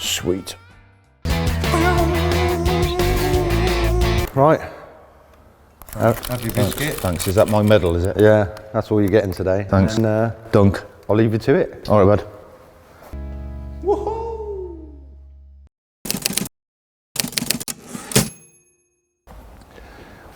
Sweet. Right. Have your biscuit. Thanks. Is that my medal, is it? Yeah, that's all you're getting today. Thanks. And, Dunk. I'll leave you to it. All right, bud. Woohoo!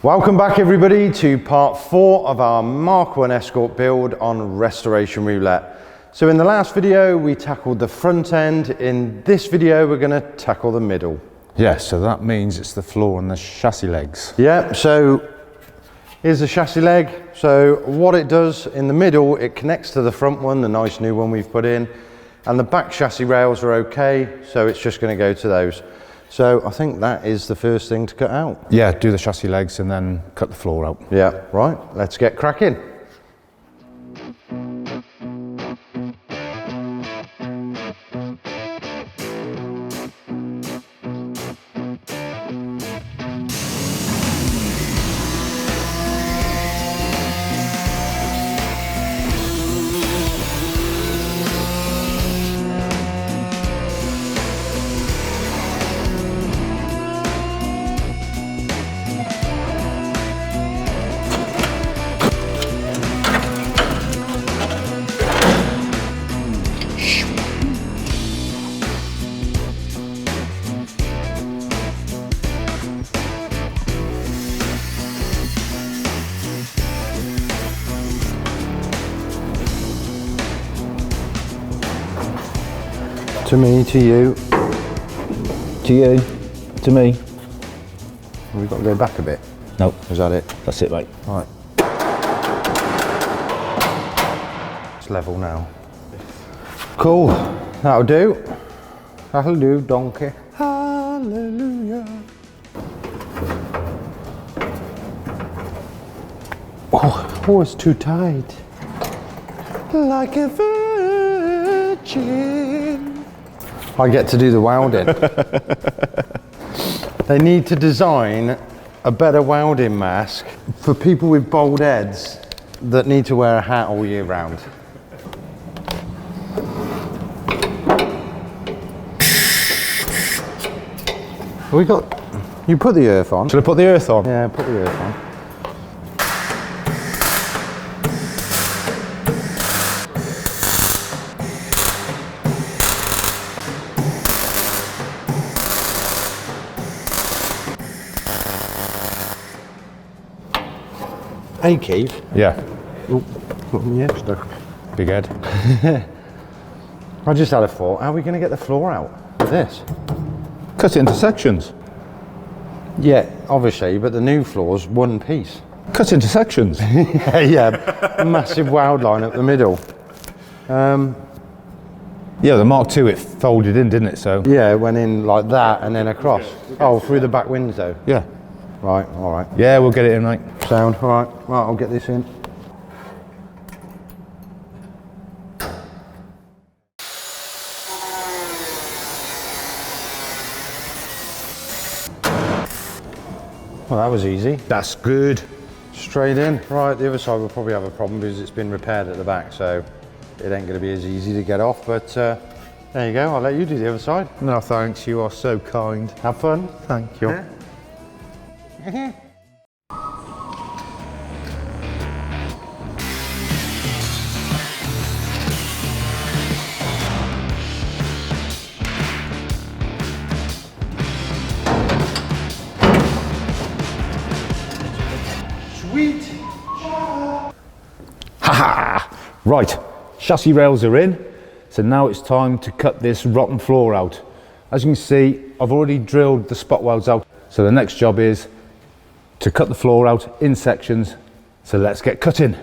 Welcome back, everybody, to part 4 of our MK1 Escort build on Restoration Roulette. So in the last video, we tackled the front end. In this video, we're going to tackle the middle. Yeah, so that means it's the floor and the chassis legs. Yeah, so here's the chassis leg. So what it does in the middle, it connects to the front one, the nice new one we've put in, and the back chassis rails are okay, so it's just going to go to those. So I think that is the first thing to cut out. Yeah, do the chassis legs and then cut the floor out. Yeah, right, let's get cracking. To me, to you. To you, to me. We've got to go back a bit. Nope. Is that it? That's it, mate. Right. It's level now. Cool. That'll do. That'll do, donkey. Hallelujah. Oh, it's too tight. Like a virgin. I get to do the welding. They need to design a better welding mask for people with bald heads that need to wear a hat all year round. We got, you put the earth on. Should I put the earth on? Yeah, put the earth on. Hey Keith. Yeah. Oh, got my head stuck. Big head. I just had a thought, how are we going to get the floor out with this? Cut it into sections. Yeah, obviously, but the new floor's one piece. Cut into sections. Yeah, massive weld line up the middle. Yeah, the Mark II, it folded in, didn't it? So. Yeah, it went in like that and then across. Oh, through the back window. Yeah. Right, all right. Yeah, we'll get it in, mate. Sound, all right. Right, I'll get this in. Well, that was easy. That's good. Straight in. Right, the other side will probably have a problem because it's been repaired at the back, so it ain't going to be as easy to get off, but there you go. I'll let you do the other side. No, thanks. You are so kind. Have fun. Thank you. Sweet. Ha! Right, chassis rails are in, so now it's time to cut this rotten floor out. As you can see, I've already drilled the spot welds out, so the next job is to cut the floor out in sections, so let's get cutting.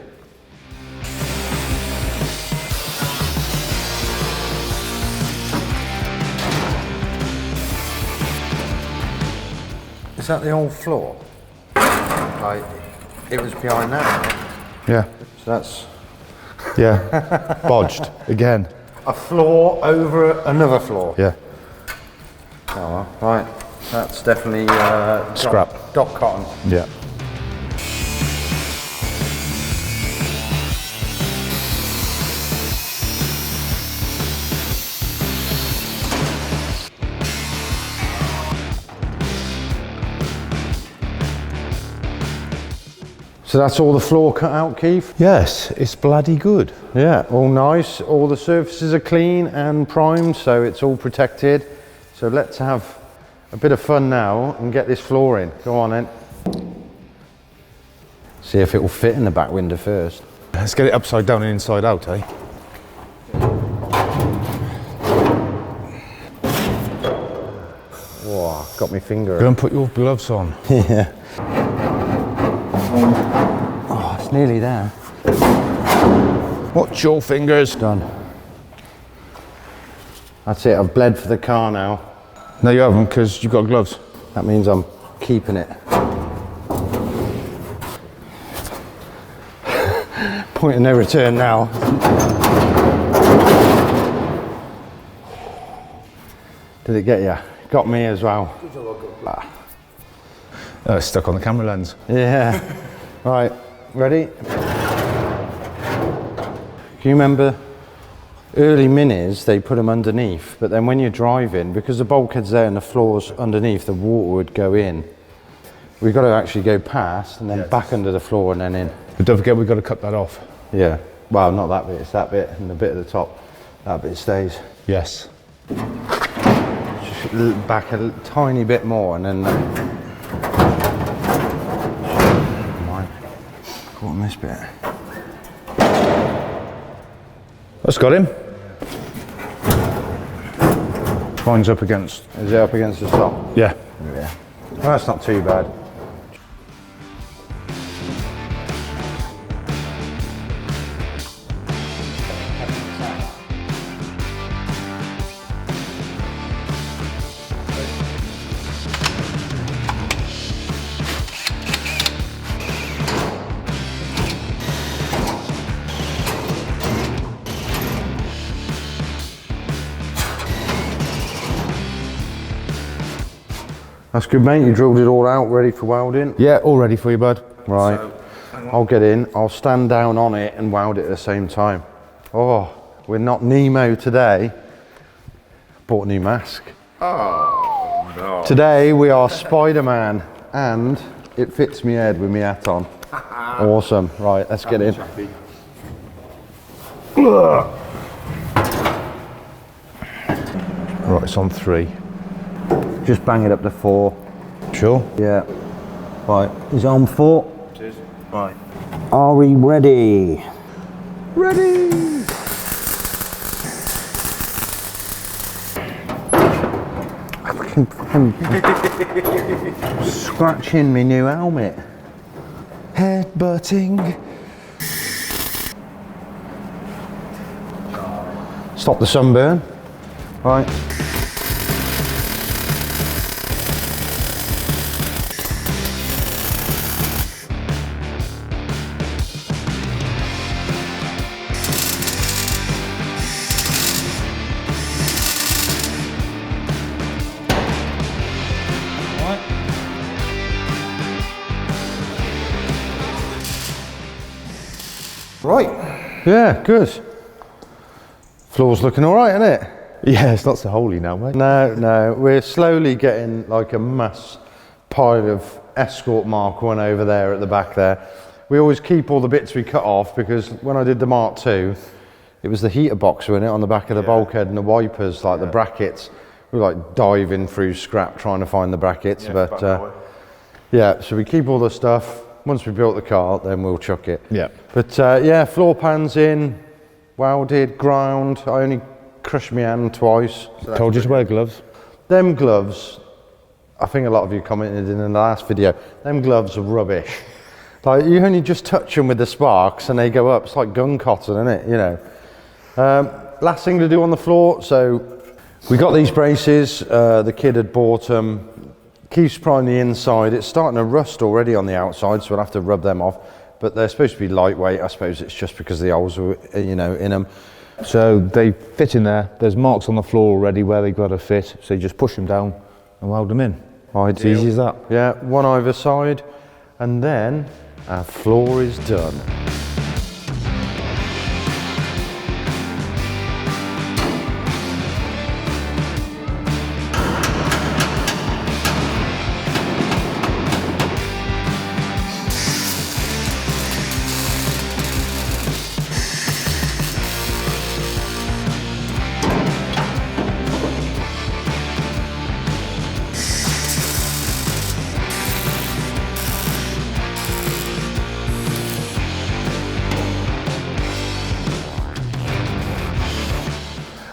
Is that the old floor? Like, it was behind that. Yeah. So that's Yeah. Bodged again. a floor over another floor. Yeah. Oh well, right. That's definitely Scrap. Dock cotton. Yeah. So that's all the floor cut out, Keith? Yes, it's bloody good. Yeah, all nice. All the surfaces are clean and primed, so it's all protected. So let's have a bit of fun now and get this floor in. Go on then. See if it will fit in the back window first. Let's get it upside down and inside out, eh? Whoa, got my finger. Go and put your gloves on. Yeah. Oh, it's nearly there. Watch your fingers. Done. That's it, I've bled for the car now. No, you haven't, because you've got gloves. That means I'm keeping it. Point of no return now. Did it get you? Got me as well. Oh, it's stuck on the camera lens. Yeah. Right, ready? Can you remember early minis, they put them underneath, but then when you're driving, because the bulkhead's there and the floor's underneath, the water would go in. We've got to actually go past and then back under the floor and then in. But don't forget, we've got to cut that off. Yeah. Well, not that bit, it's that bit and the bit at the top. That bit stays. Yes. Just back a tiny bit more and then... Caught on this bit. That's got him. Mine's up against. Is it up against the top? Yeah. Yeah. Well, that's not too bad. That's good, mate. You drilled it all out, ready for welding? Yeah, all ready for you, bud. Right. I'll get in. I'll stand down on it and weld it at the same time. Oh, we're not Nemo today. Bought a new mask. Oh, no. Today we are Spider-Man, and it fits me head with my hat on. Awesome. Right, let's get in. Right, it's on 3. Just bang it up to 4. Sure? Yeah. Right, is it on 4? It is. Right. Are we ready? Ready! I'm scratching my new helmet. Headbutting. Stop the sunburn. Right. Right. Yeah, good. Floor's looking all right, isn't it? Yeah, it's not so holy now, mate. No, we're slowly getting like a mass pile of Escort Mark 1 over there at the back there. We always keep all the bits we cut off because when I did the Mark II, it was the heater box, wasn't it, on the back of the bulkhead and the wipers, like the brackets. We were like diving through scrap trying to find the brackets, but yeah, so we keep all the stuff. Once we built the car, then we'll chuck it. Yeah. But yeah, floor pans in, welded, ground. I only crushed my hand twice. So Told you to wear gloves. them gloves, I think a lot of you commented in the last video, them gloves are rubbish. Like you only just touch them with the sparks and they go up. It's like gun cotton, isn't it? You know. Last thing to do on the floor. So we got these braces. The kid had bought them. Keeps prying the inside. It's starting to rust already on the outside, so we'll have to rub them off. But they're supposed to be lightweight. I suppose it's just because the holes were, you know, in them. So they fit in there. There's marks on the floor already where they've got to fit. So you just push them down and weld them in. It's easy as that. Yeah, one either side, and then our floor is done.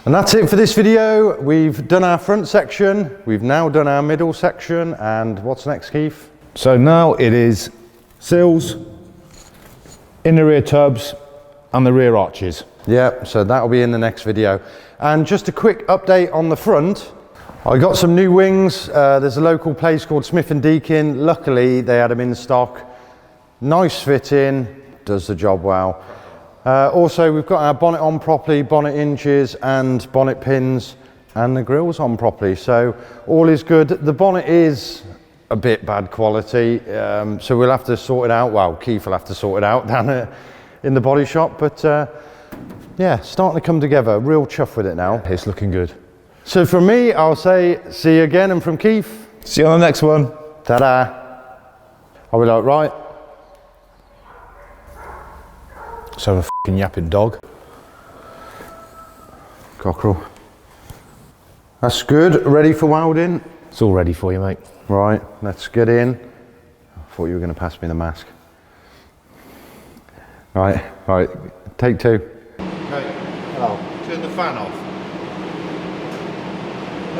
And that's it for this video. We've done our front section, we've now done our middle section, and what's next, Keith? So now it is seals, inner rear tubs, and the rear arches. Yeah, so that'll be in the next video. And just a quick update on the front. I got some new wings. There's a local place called Smith & Deakin. Luckily, they had them in stock. Nice fitting, does the job well. Also, we've got our bonnet on properly, bonnet hinges and bonnet pins, and the grill's on properly. So all is good. The bonnet is a bit bad quality, so we'll have to sort it out. Well, Keith will have to sort it out down in the body shop, but yeah, starting to come together. Real chuff with it now. It's looking good. So from me, I'll say see you again, and from Keith, See you on the next one. ta-da. Are we like, right? So a f***ing yapping dog. Cockerel. That's good, ready for welding? It's all ready for you, mate. Right, let's get in. I thought you were going to pass me the mask. Right, take two. Okay, hello. Turn the fan off.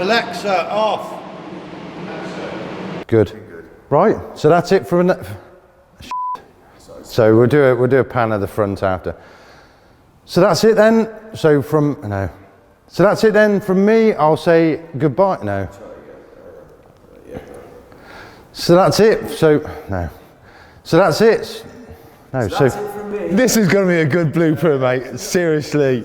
Alexa, off. Good. Right, so that's it for so we'll do a pan of the front after. So that's it then. So that's it then from me. I'll say goodbye. No. So that's it. So that's it. No. So this is going to be a good blooper, mate. Seriously.